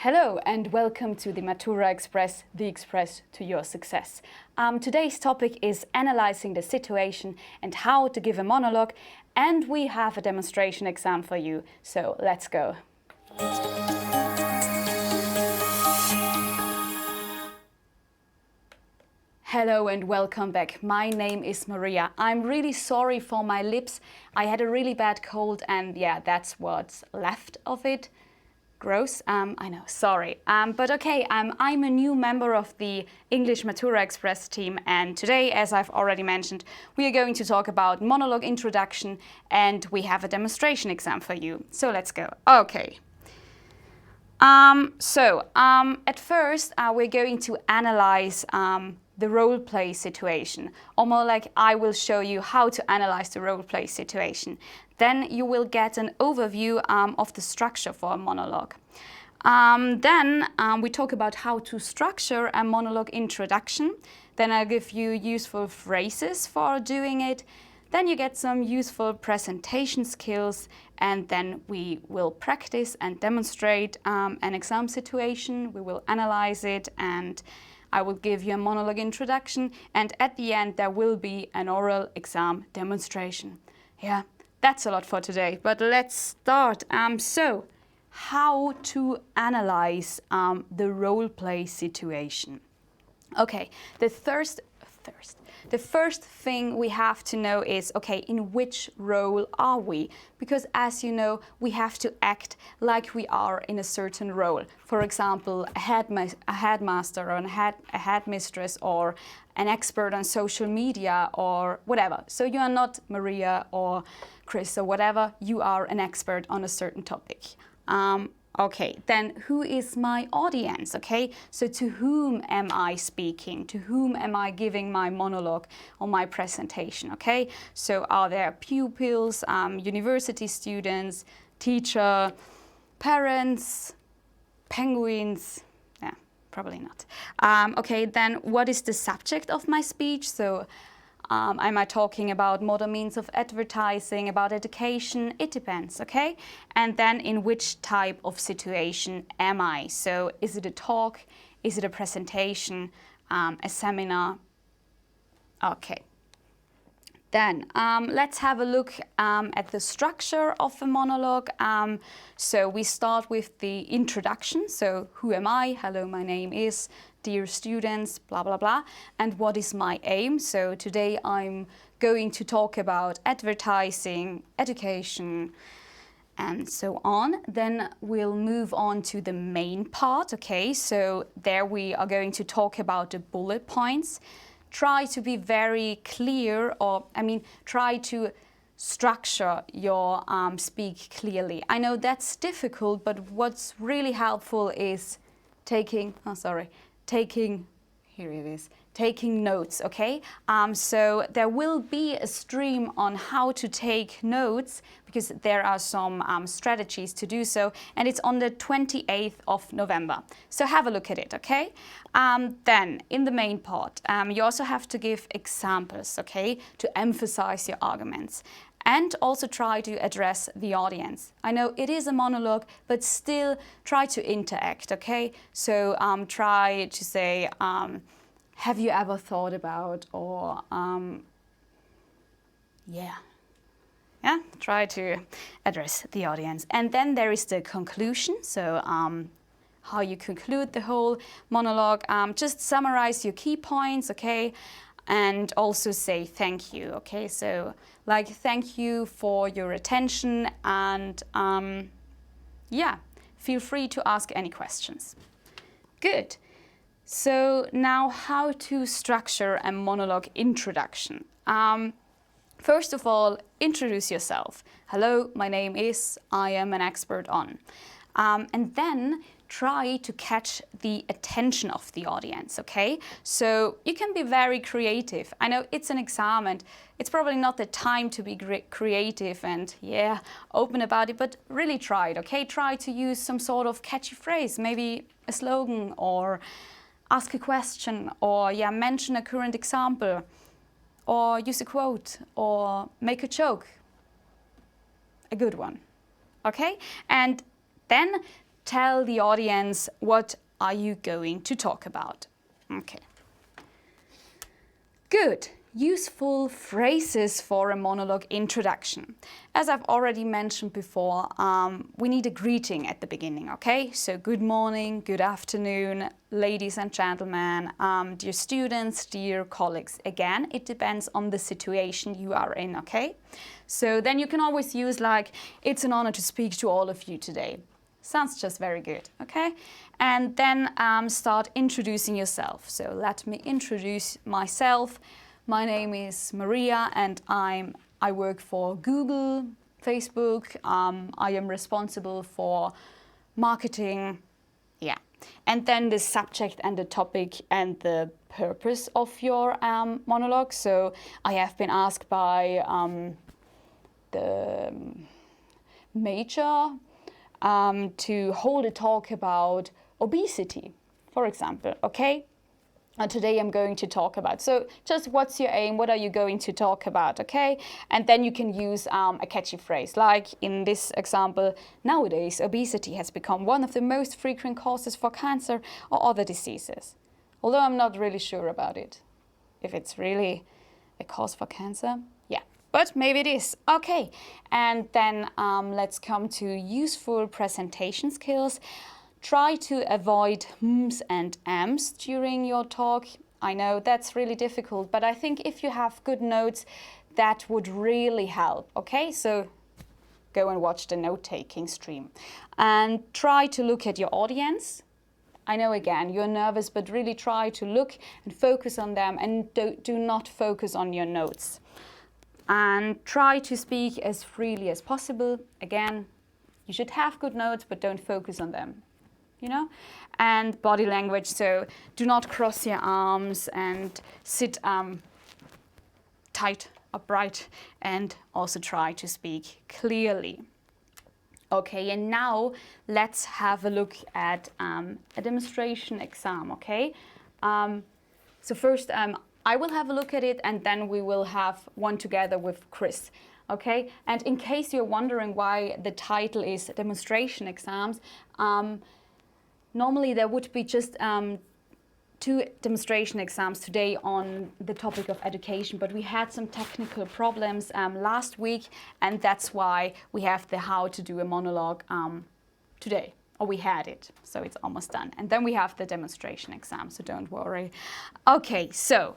Hello and welcome to the Matura Express, the express to your success. Today's topic is analyzing the situation and how to give a monologue, and we have a demonstration exam for you, so let's go. Hello and welcome back. My name is Maria. I'm really sorry for my lips. I had a really bad cold and yeah, that's what's left of it. Gross, I know, sorry. But okay, I'm a new member of the English Matura Express team, and today, as I've already mentioned, we are going to talk about monologue introduction, and we have a demonstration exam for you. So let's go. Okay. At first, we're going to analyze the role play situation, or more like I will show you how to analyze the role play situation. Then you will get an overview of the structure for a monologue. Then we talk about how to structure a monologue introduction. Then I'll give you useful phrases for doing it. Then you get some useful presentation skills, and then we will practice and demonstrate an exam situation. We will analyze it, and I will give you a monologue introduction, and at the end there will be an oral exam demonstration. Yeah, that's a lot for today, but let's start. So, how to analyze the role play situation? Okay, the first thing we have to know is, okay, in which role are we? Because as you know, we have to act like we are in a certain role. For example, a headmaster or a headmistress, or an expert on social media or whatever. So you are not Maria or Chris or whatever, you are an expert on a certain topic. Okay, then who is my audience, okay? So to whom am I speaking? To whom am I giving my monologue or my presentation, okay? So are there pupils, university students, teacher, parents, penguins? Yeah, probably not. Okay, then what is the subject of my speech? So am I talking about modern means of advertising, about education? It depends, okay? And then in which type of situation am I? So is it a talk? Is it a presentation? A seminar? Okay. Then let's have a look at the structure of a monologue. So we start with the introduction. So who am I? Hello, my name is. Dear students, blah, blah, blah. And what is my aim? So today I'm going to talk about advertising, education, and so on. Then we'll move on to the main part, okay? So there we are going to talk about the bullet points. Try to be very clear, try to structure your speak clearly. I know that's difficult, but what's really helpful is taking notes, okay? So there will be a stream on how to take notes, because there are some strategies to do so, and it's on the 28th of November. So have a look at it, okay? Then, in the main part, you also have to give examples, okay, to emphasize your arguments. And also try to address the audience. I know it is a monologue, but still try to interact, okay? So try to say, have you ever thought about, or try to address the audience. And then there is the conclusion, so how you conclude the whole monologue. Just summarize your key points, okay? And also say thank you, okay? So like, thank you for your attention, and feel free to ask any questions. Good. So now how to structure a monologue introduction. First of all, introduce yourself. Hello, my name is, I am an expert on. And then try to catch the attention of the audience, okay? So you can be very creative. I know it's an exam and it's probably not the time to be creative and open about it, but really try it, okay? Try to use some sort of catchy phrase, maybe a slogan, or ask a question, or mention a current example, or use a quote, or make a joke. A good one, okay? And then tell the audience what are you going to talk about. Okay. Good. Useful phrases for a monologue introduction. As I've already mentioned before, we need a greeting at the beginning, okay? So good morning, good afternoon, ladies and gentlemen, dear students, dear colleagues. Again, it depends on the situation you are in, okay? So then you can always use like, it's an honor to speak to all of you today. Sounds just very good, okay? And then start introducing yourself. So let me introduce myself. My name is Maria and I work for Google, Facebook. I am responsible for marketing, yeah. And then the subject and the topic and the purpose of your monologue. So I have been asked by the major to hold a talk about obesity, for example, okay? Today I'm going to talk about. So just what's your aim? What are you going to talk about? Okay. And then you can use a catchy phrase like in this example, nowadays obesity has become one of the most frequent causes for cancer or other diseases. Although I'm not really sure about it. If it's really a cause for cancer. Yeah, but maybe it is. Okay. And then let's come to useful presentation skills. Try to avoid hms and ams during your talk. I know that's really difficult, but I think if you have good notes, that would really help, okay? So go and watch the note-taking stream. And try to look at your audience. I know, again, you're nervous, but really try to look and focus on them and do not focus on your notes. And try to speak as freely as possible. Again, you should have good notes, but don't focus on them. You know, and body language. So do not cross your arms and sit tight, upright, and also try to speak clearly. Okay, and now let's have a look at a demonstration exam, okay? So first I will have a look at it and then we will have one together with Chris. Okay, and in case you're wondering why the title is demonstration exams, normally there would be just 2 demonstration exams today on the topic of education, but we had some technical problems last week, and that's why we have the how to do a monologue today, or we had it, so it's almost done. And then we have the demonstration exam, so don't worry. Okay, so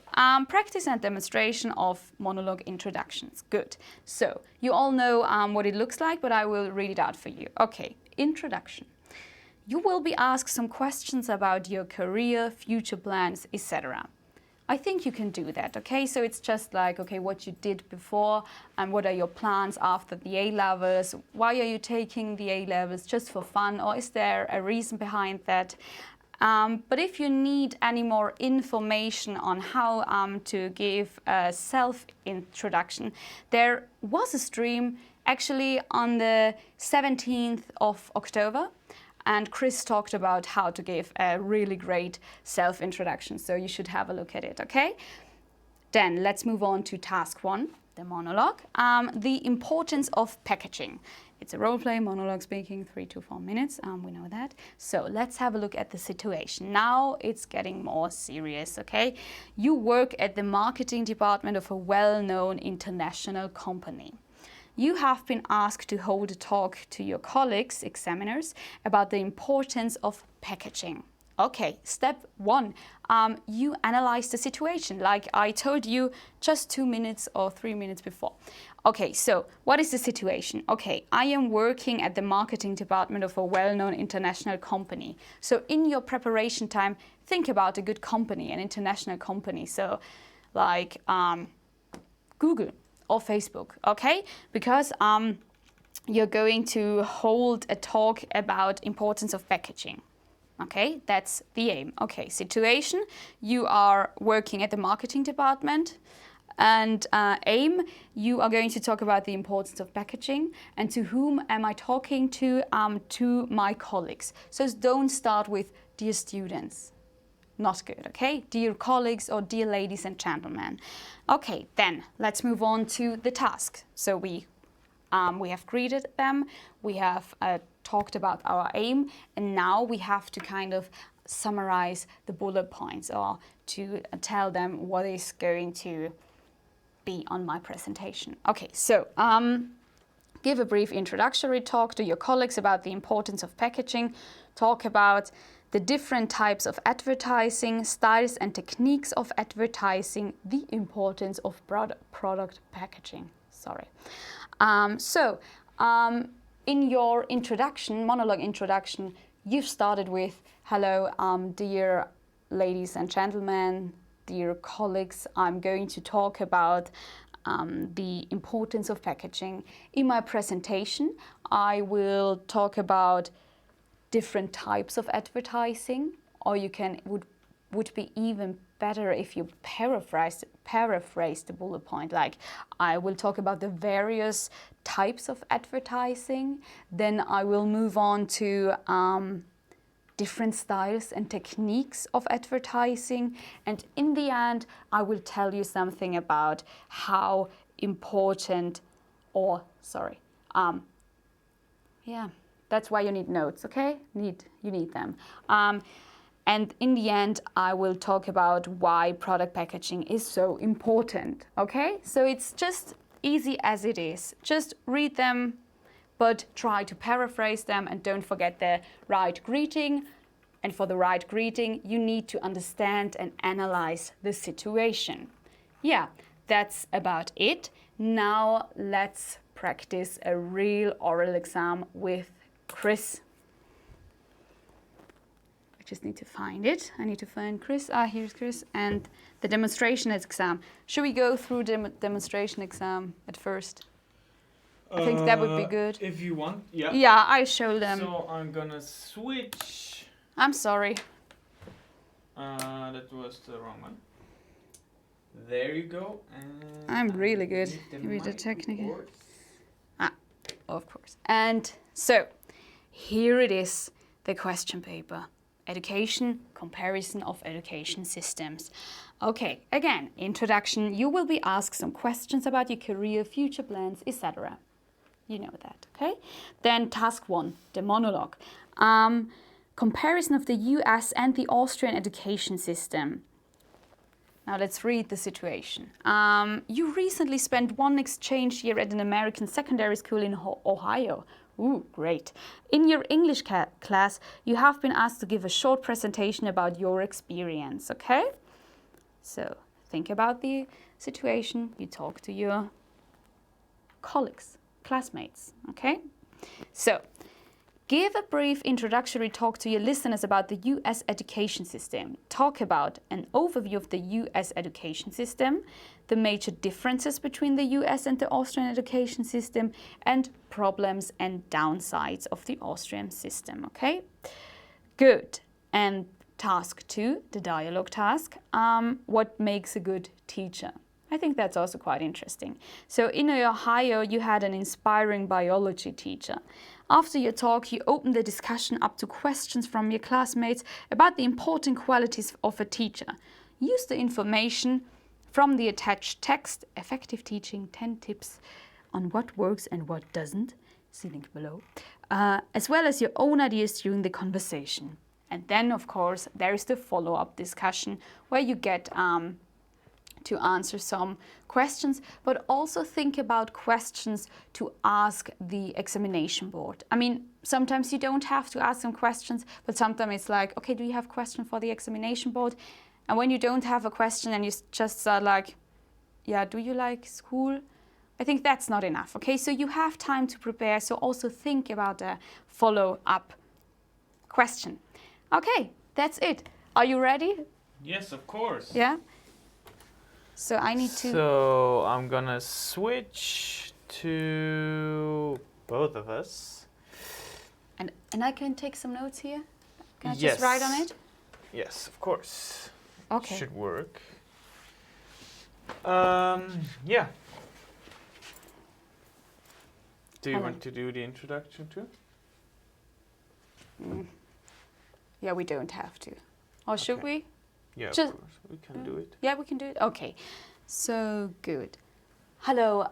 practice and demonstration of monologue introductions. Good. So you all know what it looks like, but I will read it out for you. Okay, introduction. You will be asked some questions about your career, future plans, etc. I think you can do that, okay? So it's just like, okay, what you did before and what are your plans after the A-levels? Why are you taking the A-levels? Just for fun, or is there a reason behind that? But if you need any more information on how to give a self-introduction, there was a stream actually on the 17th of October. And Chris talked about how to give a really great self-introduction, so you should have a look at it, okay? Then let's move on to task 1, the monologue. The importance of packaging. It's a role play, monologue speaking, 3 to 4 minutes, we know that. So let's have a look at the situation. Now it's getting more serious, okay? You work at the marketing department of a well-known international company. You have been asked to hold a talk to your colleagues, examiners, about the importance of packaging. Okay, step 1, you analyze the situation, like I told you just 2 minutes or 3 minutes before. Okay, so what is the situation? Okay, I am working at the marketing department of a well-known international company. So in your preparation time, think about a good company, an international company. So like Google or Facebook, okay? Because you're going to hold a talk about importance of packaging. Okay, that's the aim. Okay, situation, you are working at the marketing department, and aim, you are going to talk about the importance of packaging. And to whom am I talking to? To my colleagues. So don't start with dear students. Not good, okay? Dear colleagues or dear ladies and gentlemen. Okay, then let's move on to the task. So we we have greeted them, we have talked about our aim, and now we have to kind of summarize the bullet points or to tell them what is going to be on my presentation. Okay, so give a brief introductory talk to your colleagues about the importance of packaging, talk about the different types of advertising, styles and techniques of advertising, the importance of product packaging. Sorry. In your introduction, monologue introduction, you've started with, hello, dear ladies and gentlemen, dear colleagues, I'm going to talk about the importance of packaging. In my presentation, I will talk about different types of advertising, or you can would be even better if you paraphrase the bullet point, like I will talk about the various types of advertising, then I will move on to different styles and techniques of advertising, and in the end I will tell you something about how important, that's why you need notes, okay? You need them. And in the end, I will talk about why product packaging is so important, okay? So it's just easy as it is. Just read them, but try to paraphrase them, and don't forget the right greeting. And for the right greeting, you need to understand and analyze the situation. Yeah, that's about it. Now let's practice a real oral exam with Chris. I just need to find it. I need to find Chris. Here's Chris. And the demonstration exam. Should we go through the demonstration exam at first? I think that would be good. If you want, yeah. Yeah, I show them. So I'm gonna switch. I'm sorry. That was the wrong one. There you go. And I'm really good with the technique. Of course. And so, here it is, the question paper. Education, comparison of education systems. Okay, again, introduction. You will be asked some questions about your career, future plans, etc. You know that, okay? Then task 1, the monologue. Comparison of the US and the Austrian education system. Now let's read the situation. You recently spent one exchange year at an American secondary school in Ohio. Ooh, great. In your English class, you have been asked to give a short presentation about your experience, okay? So think about the situation. You talk to your colleagues, classmates, okay? So give a brief introductory talk to your listeners about the US education system. Talk about an overview of the US education system, the major differences between the US and the Austrian education system, and problems and downsides of the Austrian system, okay? Good. And task 2, the dialogue task. What makes a good teacher? I think that's also quite interesting. So in Ohio, you had an inspiring biology teacher. After your talk, you opened the discussion up to questions from your classmates about the important qualities of a teacher. Use the information from the attached text, Effective Teaching, 10 Tips on What Works and What Doesn't, see link below, as well as your own ideas during the conversation. And then, of course, there is the follow-up discussion where you get to answer some questions, but also think about questions to ask the examination board. I mean, sometimes you don't have to ask some questions, but sometimes it's like, okay, do you have a question for the examination board? And when you don't have a question and you just start like, yeah, do you like school? I think that's not enough, okay? So you have time to prepare, so also think about a follow-up question. Okay, that's it. Are you ready? Yes, of course. Yeah? So I need to... So I'm gonna switch to both of us. And I can take some notes here? Can I Yes. just write on it? Yes, of course. Okay. Should work. Yeah. Do you want to do the introduction too? Yeah, we don't have to. Or should Okay. we? Yeah, Just- of course. We can do it. Yeah, we can do it. Okay. So good. Hello,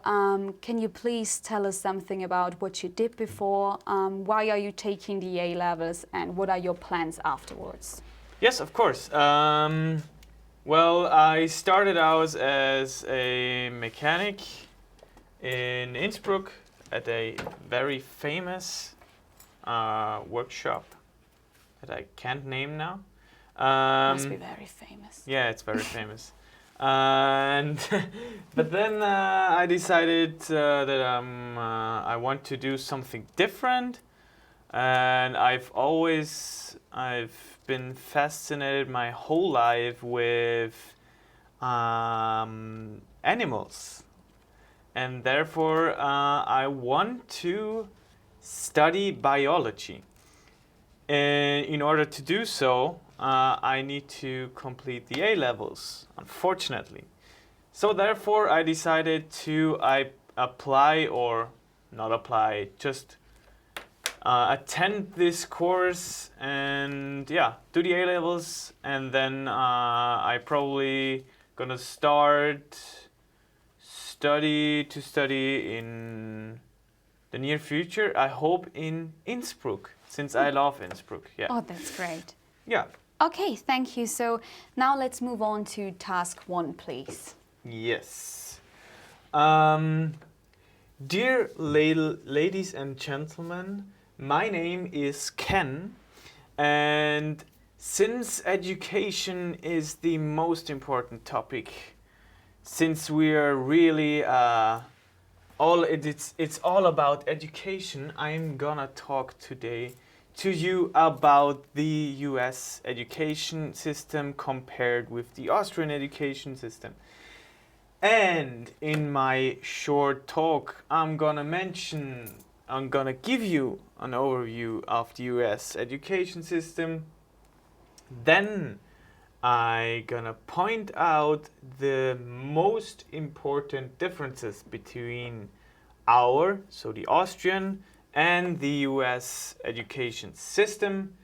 can you please tell us something about what you did before? Why are you taking the A levels and what are your plans afterwards? Yes, of course. Well, I started out as a mechanic in Innsbruck at a very famous workshop that I can't name now. Must be very famous. Yeah, it's very famous. And but then I decided that I want to do something different, and I've been fascinated my whole life with animals, and therefore I want to study biology. And in order to do so, I need to complete the A levels, unfortunately. So therefore, I decided to apply or not apply, just attend this course and yeah, do the A levels, and then I probably gonna study in the near future. I hope in Innsbruck, since I love Innsbruck. Yeah. Oh, that's great. Yeah. Okay, thank you. So now let's move on to task 1, please. Yes. Dear ladies and gentlemen, my name is Ken, and since education is the most important topic, since we are really it's all about education, I'm gonna talk today to you about the US education system compared with the Austrian education system. And in my short talk, I'm gonna give you an overview of the US education system. Then I'm gonna point out the most important differences between so the Austrian and the US education system.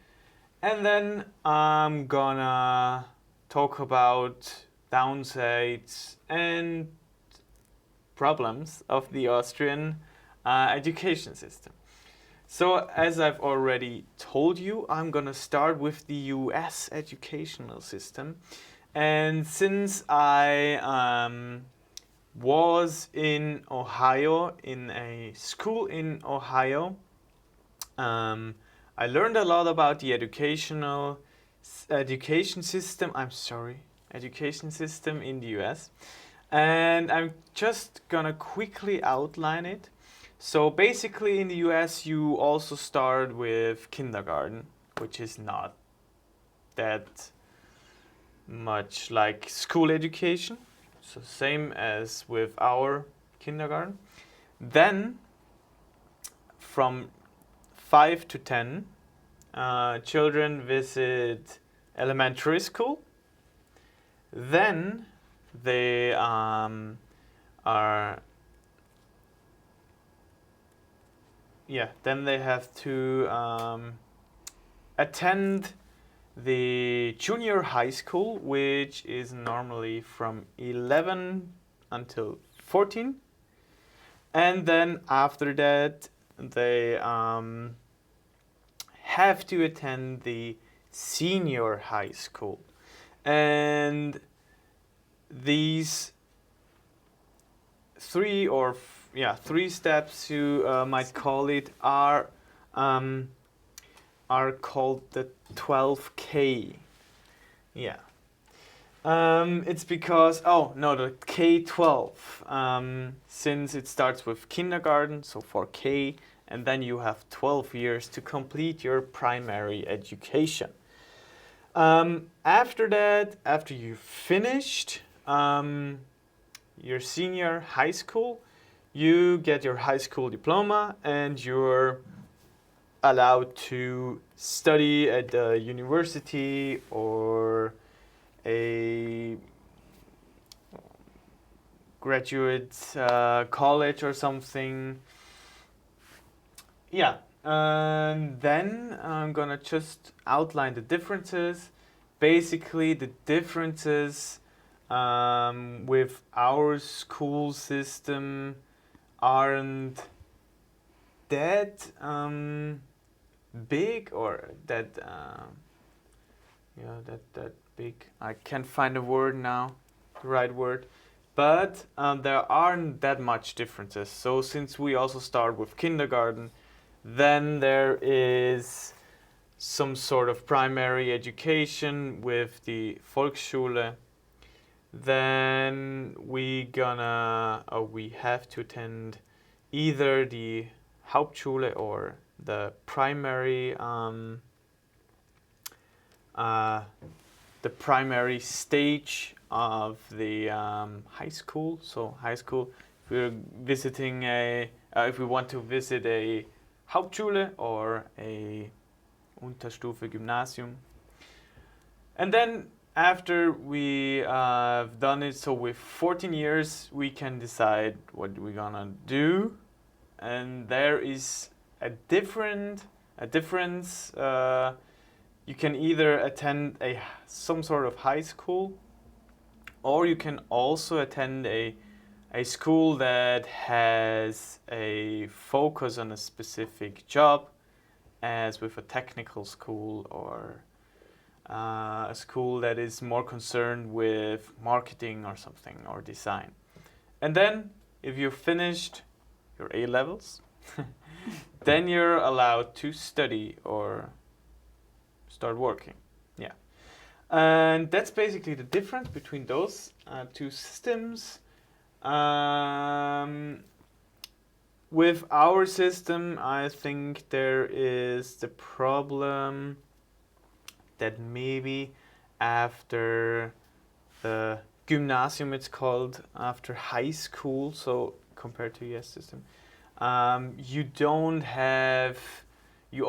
And then I'm gonna talk about downsides and problems of the Austrian education system. So, as I've already told you, I'm gonna start with the US educational system. And since I was in Ohio, in a school in Ohio, I learned a lot about the education system in the US. And I'm just gonna quickly outline it. So basically in the US you also start with kindergarten, which is not that much like school education. So same as with our kindergarten. Then from 5 to 10, children visit elementary school. Then they then they have to attend the junior high school, which is normally from 11 until 14. And then after that, they have to attend the senior high school. And these three steps, you might call it, are called the 12K. Yeah. It's because, the K-12, since it starts with kindergarten, so for K, and then you have 12 years to complete your primary education. After that, after you've finished your senior high school, you get your high school diploma and you're allowed to study at a university or a graduate college or something. Yeah, and then I'm gonna just outline the differences. Basically, the differences with our school system aren't that big or that that big. I can't find a word now, the right word, but there aren't that much differences. So since we also start with kindergarten, then there is some sort of primary education with the Volksschule. Then we have to attend either the Hauptschule or the primary stage of the high school. So high school, if we're visiting if we want to visit a Hauptschule or a Unterstufe Gymnasium. And then after we have done it, so with 14 years, we can decide what we're gonna do. And there is a difference. You can either attend some sort of high school, or you can also attend a school that has a focus on a specific job, as with a technical school or a school that is more concerned with marketing or something, or design. And then if you've finished your A levels, then you're allowed to study or start working. Yeah. And that's basically the difference between those two systems. With our system, I think there is the problem that maybe after the gymnasium, it's called, after high school, so compared to US system, you don't have, you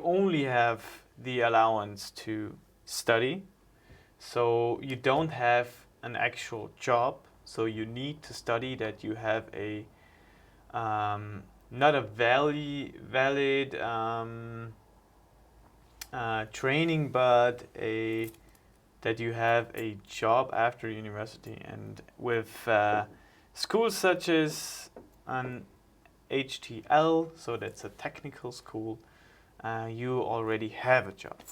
only have the allowance to study, so you don't have an actual job, so you need to study that you have a not a valid training, but that you have a job after university. And with schools such as an HTL, so that's a technical school, you already have a job.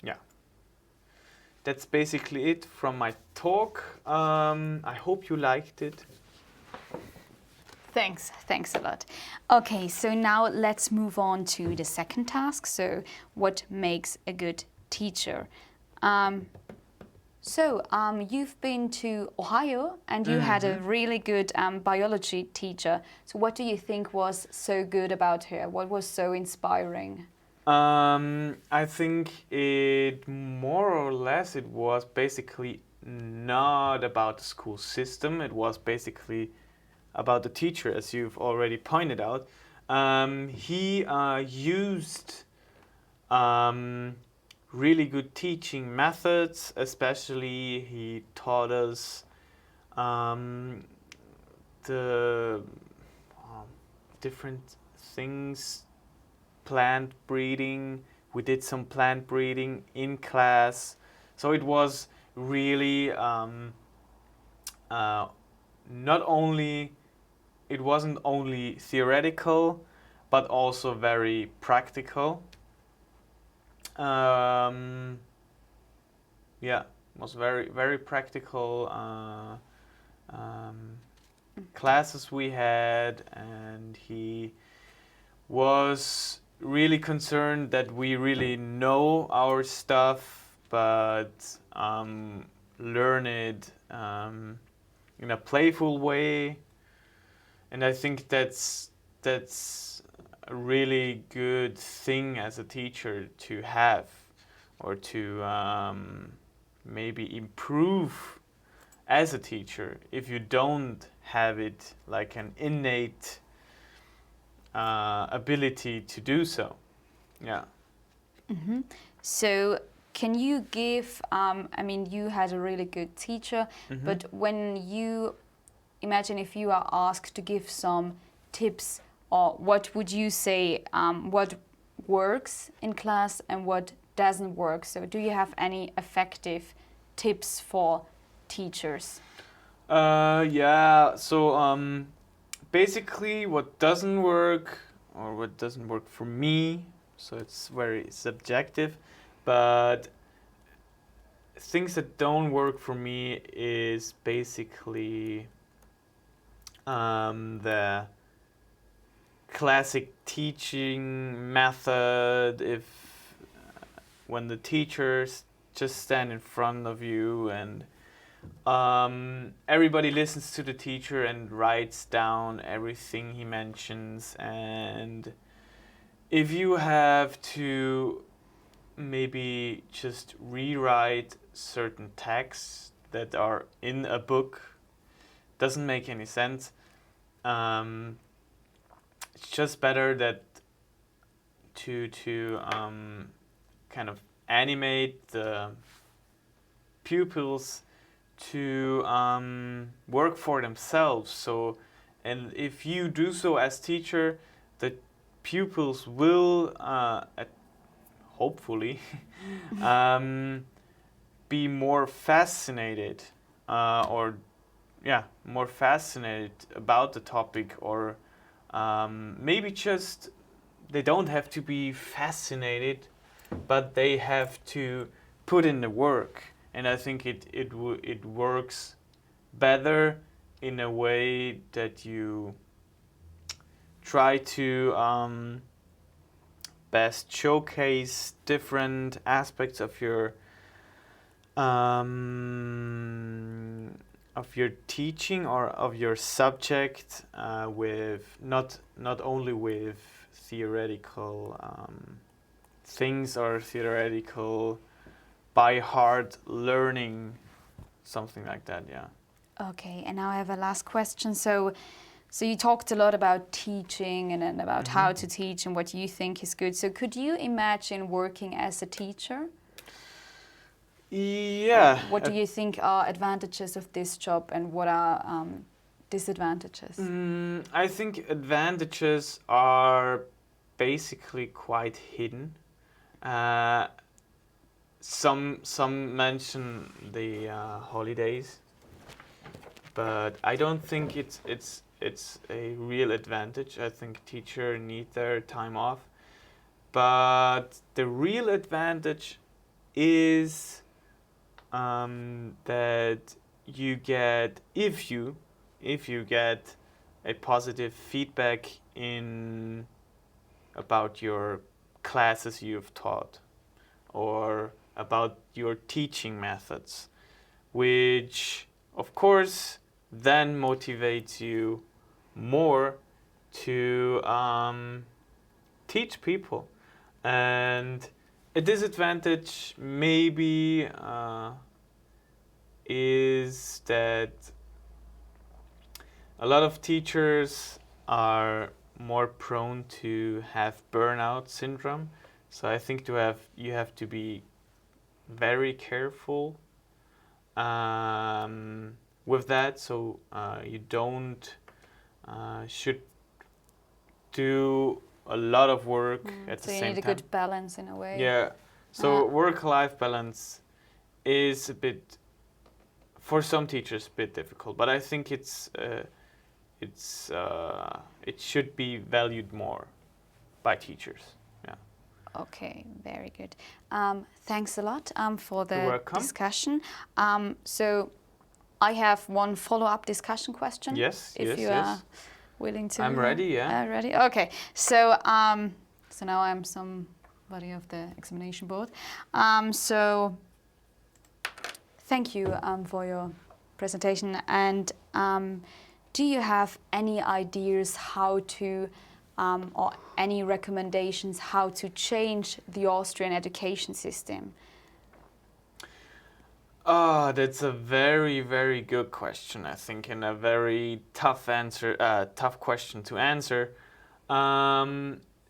Yeah. That's basically it from my talk. I hope you liked it. Thanks a lot. Okay, so now let's move on to the second task. So, what makes a good teacher? You've been to Ohio and you had a really good biology teacher. So, what do you think was so good about her? What was so inspiring? I think it more or less it was basically not about the school system. It was basically about the teacher, as you've already pointed out. He used really good teaching methods, especially he taught us the different things, plant breeding. We did some plant breeding in class, so it was really it wasn't only theoretical, but also very practical. It was very practical classes we had, and he was really concerned that we really know our stuff, but learn it in a playful way. And I think that's a really good thing as a teacher to have, or to maybe improve as a teacher if you don't have it like an innate ability to do so. Yeah. Mm-hmm. So can you give, you had a really good teacher, but when you imagine if you are asked to give some tips, or what would you say, what works in class and what doesn't work? So do you have any effective tips for teachers? Yeah, so basically what doesn't work, or what doesn't work for me, so it's very subjective, but things that don't work for me is basically the classic teaching method. If when the teachers just stand in front of you and everybody listens to the teacher and writes down everything he mentions, and if you have to maybe just rewrite certain texts that are in a book, doesn't make any sense. It's just better that to kind of animate the pupils to work for themselves. So, and if you do so as teacher, the pupils will hopefully be more fascinated more fascinated about the topic, or maybe just they don't have to be fascinated, but they have to put in the work. And I think it works better in a way that you try to best showcase different aspects of your teaching or of your subject, with not only with theoretical things or theoretical by heart learning, something like that. Yeah. Okay, and now I have a last question. So you talked a lot about teaching and then about how to teach and what you think is good. So could you imagine working as a teacher? Yeah. What do you think are advantages of this job and what are disadvantages? I think advantages are basically quite hidden. Some mention the holidays, but I don't think it's a real advantage. I think teachers need their time off, but the real advantage is that you get, if you get a positive feedback in about your classes you've taught, or about your teaching methods, which of course then motivates you more to teach people. And a disadvantage maybe is that a lot of teachers are more prone to have burnout syndrome. So I think you have to be very careful with that. So you don't should do a lot of work at the So you same need a time. good balance in a way. Yeah. So work-life balance is a bit, for some teachers, a bit difficult. But I think it should be valued more by teachers. Yeah. Okay, very good. Thanks a lot for You're the welcome. discussion. So I have one follow-up discussion question. Yes. If you are willing to. I'm ready. Yeah. Ready? Okay. So so now I'm somebody of the examination board. So thank you for your presentation. And do you have any ideas how to or any recommendations how to change the Austrian education system? That's a very, very good question, I think, and a very tough question to answer.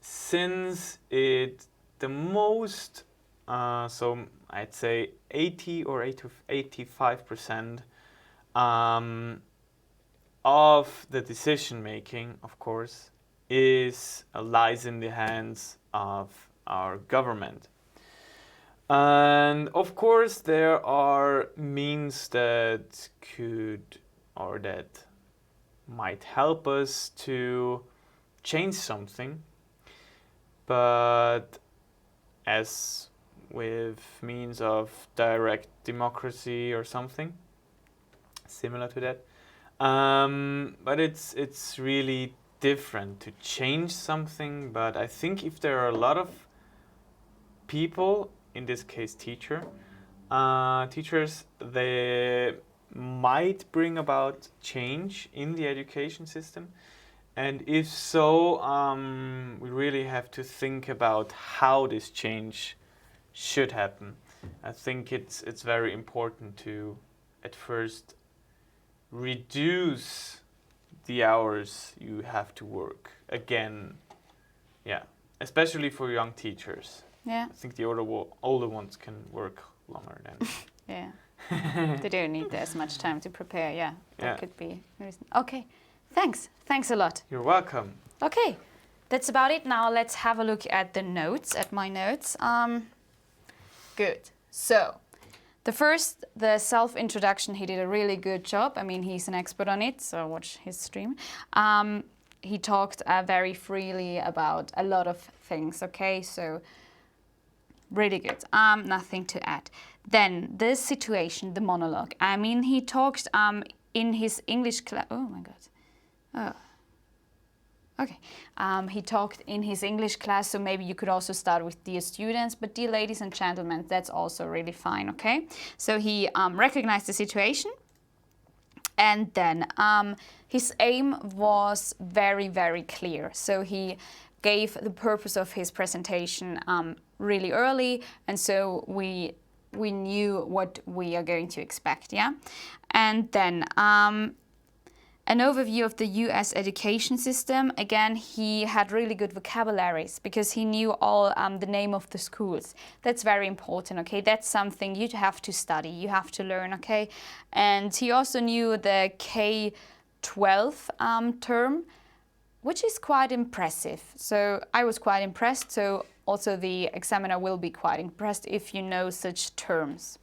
Since the most, so I'd say 80 or 85% of the decision making, of course, lies in the hands of our government. And of course, there are means that could or that might help us to change something. But as with means of direct democracy or something similar to that, but it's really different to change something. But I think if there are a lot of people, in this case teachers, they might bring about change in the education system. And if so, we really have to think about how this change should happen. I think it's very important to, at first, reduce the hours you have to work. Again, yeah, especially for young teachers. Yeah. I think the older ones can work longer than. Yeah. They don't need as much time to prepare. Yeah, that Yeah. could be a reason. Okay, thanks a lot. You're welcome. Okay, that's about it. Now let's have a look at the notes, at my notes. Good. So, the self-introduction, he did a really good job. I mean, he's an expert on it, so watch his stream. He talked very freely about a lot of things, okay? So, really good. Nothing to add. Then, this situation, the monologue. I mean, he talked in his English class. Oh my God. Oh. Okay. He talked in his English class, so maybe you could also start with dear students, but dear ladies and gentlemen, that's also really fine, okay? So he recognized the situation, and then his aim was very, very clear. So he gave the purpose of his presentation really early, and so we knew what we are going to expect, yeah? And then an overview of the US education system. Again, he had really good vocabularies because he knew all the name of the schools. That's very important, okay? That's something you have to study, you have to learn, okay? And he also knew the K-12 term, which is quite impressive. So I was quite impressed, so also the examiner will be quite impressed if you know such terms.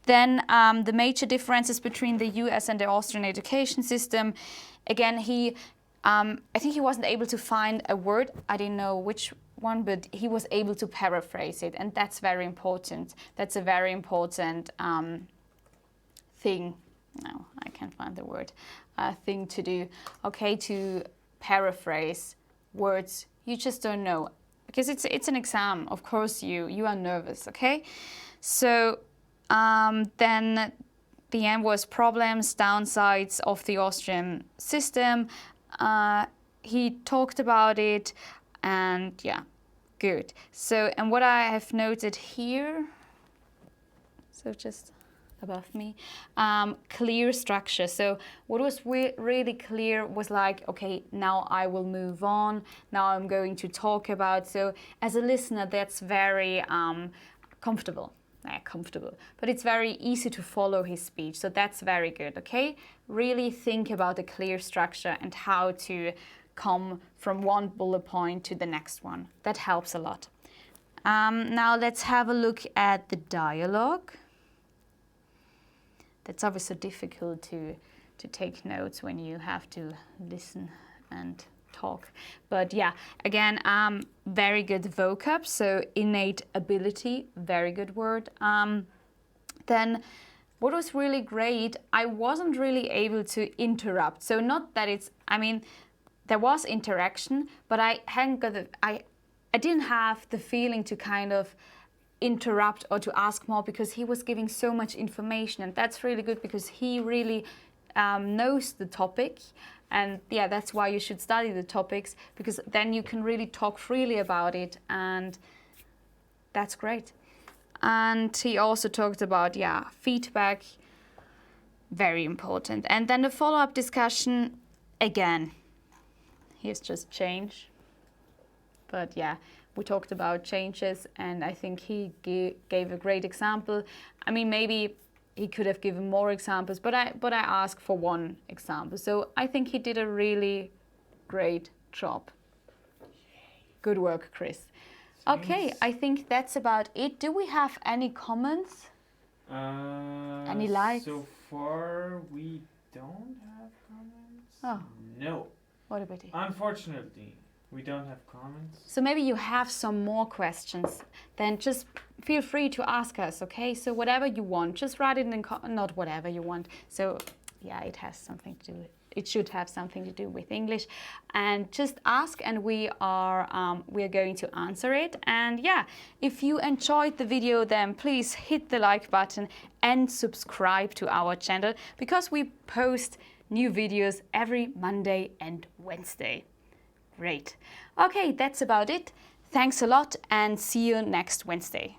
Then the major differences between the US and the Austrian education system. Again, I think he wasn't able to find a word, I didn't know which one, but he was able to paraphrase it, and that's very important. That's a very important thing. No, I can't find the word. Thing to do, okay, to paraphrase words you just don't know. Because it's an exam, of course you are nervous, okay? So then the end was problems, downsides of the Austrian system. He talked about it, and yeah, good. So, and what I have noted here, so just above me, clear structure. So what was really clear was like, okay, now I will move on, now I'm going to talk about. So as a listener, that's very comfortable, but it's very easy to follow his speech, so that's very good, okay? Really think about the clear structure and how to come from one bullet point to the next one. That helps a lot. Now let's have a look at the dialogue. That's always so difficult to take notes when you have to listen and talk. But yeah, again, very good vocab, so innate ability, very good word. Then what was really great, I wasn't really able to interrupt. So not that it's, I mean, there was interaction, but I didn't have the feeling to kind of interrupt or to ask more, because he was giving so much information, and that's really good because he really knows the topic. And yeah, that's why you should study the topics, because then you can really talk freely about it, and that's great. And he also talked about, yeah, feedback, very important. And then the follow-up discussion, again, here's just change. But yeah, we talked about changes, and I think he gave a great example. I mean, maybe he could have given more examples, but I asked for one example. So I think he did a really great job. Good work, Chris. Okay, I think that's about it. Do we have any comments? Any likes? So far, we don't have comments. Oh. No. What about it? Unfortunately, we don't have comments. So maybe you have some more questions, then just feel free to ask us, okay? So whatever you want, just write it in, not whatever you want. So yeah, it has something to do with, it should have something to do with English. And just ask and we are going to answer it. And yeah, if you enjoyed the video, then please hit the like button and subscribe to our channel because we post new videos every Monday and Wednesday. Great. Okay, that's about it. Thanks a lot and see you next Wednesday.